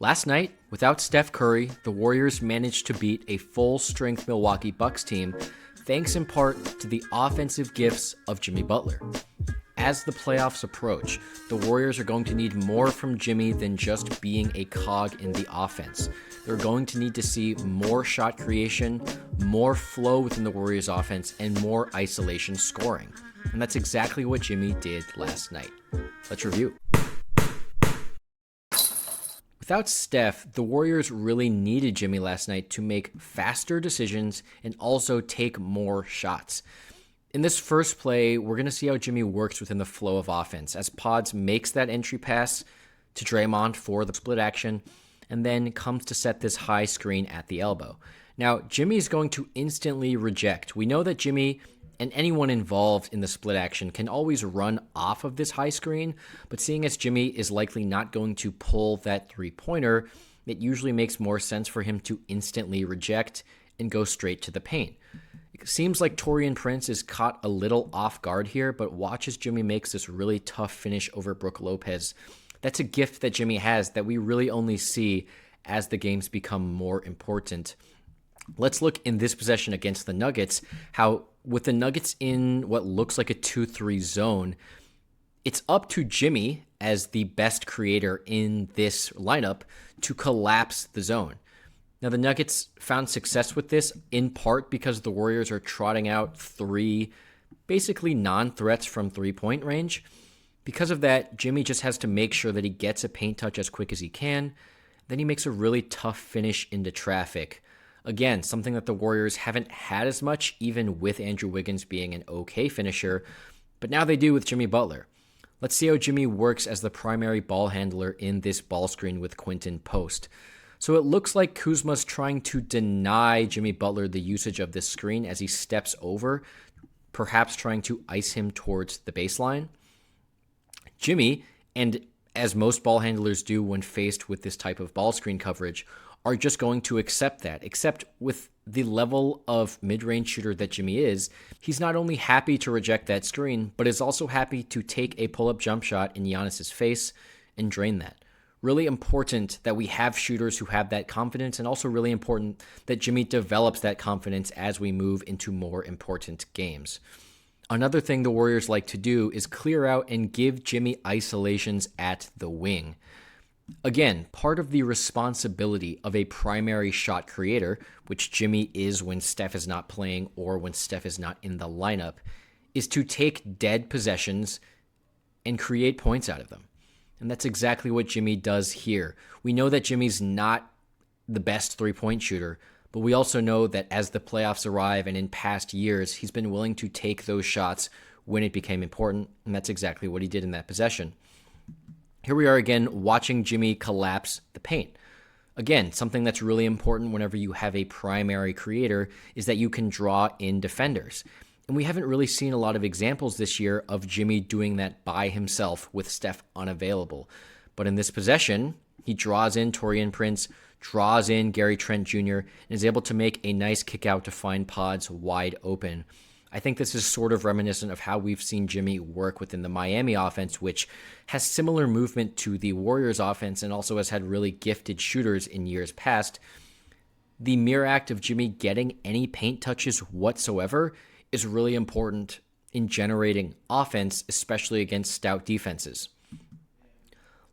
Last night, without Steph Curry, the Warriors managed to beat a full-strength Milwaukee Bucks team, thanks in part to the offensive gifts of Jimmy Butler. As the playoffs approach, the Warriors are going to need more from Jimmy than just being a cog in the offense. They're going to need to see more shot creation, more flow within the Warriors offense, and more isolation scoring. And that's exactly what Jimmy did last night. Let's review. Without Steph, the Warriors really needed Jimmy last night to make faster decisions and also take more shots. In this first play, we're going to see how Jimmy works within the flow of offense as Pods makes that entry pass to Draymond for the split action and then comes to set this high screen at the elbow. Now, Jimmy is going to instantly reject. We know that Jimmy and anyone involved in the split action can always run off of this high screen, but seeing as Jimmy is likely not going to pull that three-pointer, it usually makes more sense for him to instantly reject and go straight to the paint. It seems like Taurean Prince is caught a little off guard here, but watch as Jimmy makes this really tough finish over Brook Lopez. That's a gift that Jimmy has that we really only see as the games become more important. Let's look in this possession against the Nuggets, how with the Nuggets in what looks like a 2-3 zone, it's up to Jimmy as the best creator in this lineup to collapse the zone. Now, the Nuggets found success with this in part because the Warriors are trotting out three basically non-threats from three-point range. Because of that, Jimmy just has to make sure that he gets a paint touch as quick as he can. Then he makes a really tough finish into traffic. Again, something that the Warriors haven't had as much, even with Andrew Wiggins being an okay finisher, but now they do with Jimmy Butler. Let's see how Jimmy works as the primary ball handler in this ball screen with Quinton Post. So it looks like Kuzma's trying to deny Jimmy Butler the usage of this screen as he steps over, perhaps trying to ice him towards the baseline. Jimmy, and as most ball handlers do when faced with this type of ball screen coverage, are just going to accept that, except with the level of mid-range shooter that Jimmy is, he's not only happy to reject that screen, but is also happy to take a pull-up jump shot in Giannis's face and drain that. Really important that we have shooters who have that confidence, and also really important that Jimmy develops that confidence as we move into more important games. Another thing the Warriors like to do is clear out and give Jimmy isolations at the wing. Again, part of the responsibility of a primary shot creator, which Jimmy is when Steph is not playing or when Steph is not in the lineup, is to take dead possessions and create points out of them. And that's exactly what Jimmy does here. We know that Jimmy's not the best three-point shooter, but we also know that as the playoffs arrive and in past years, he's been willing to take those shots when it became important, and that's exactly what he did in that possession. Here we are again watching Jimmy collapse the paint. Again, something that's really important whenever you have a primary creator is that you can draw in defenders. And we haven't really seen a lot of examples this year of Jimmy doing that by himself with Steph unavailable. But in this possession, he draws in Taurean Prince, draws in Gary Trent Jr., and is able to make a nice kick out to find Pods wide open. I think this is sort of reminiscent of how we've seen Jimmy work within the Miami offense, which has similar movement to the Warriors offense and also has had really gifted shooters in years past. The mere act of Jimmy getting any paint touches whatsoever is really important in generating offense, especially against stout defenses.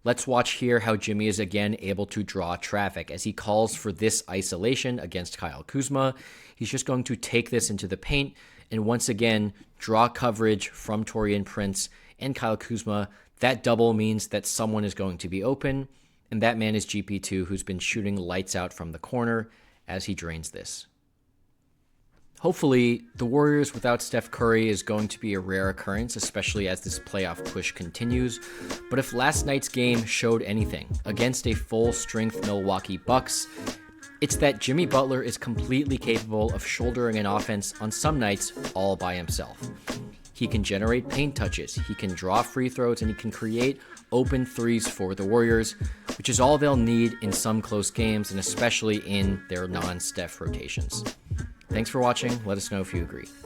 Let's watch here how Jimmy is again able to draw traffic as he calls for this isolation against Kyle Kuzma. He's just going to take this into the paint and once again draw coverage from Taurean Prince and Kyle Kuzma. That double means that someone is going to be open, and that man is GP2, who's been shooting lights out from the corner as he drains this. Hopefully, the Warriors without Steph Curry is going to be a rare occurrence, especially as this playoff push continues. But if last night's game showed anything against a full-strength Milwaukee Bucks, it's that Jimmy Butler is completely capable of shouldering an offense on some nights all by himself. He can generate paint touches, he can draw free throws, and he can create open threes for the Warriors, which is all they'll need in some close games and especially in their non-Steph rotations. Thanks for watching. Let us know if you agree.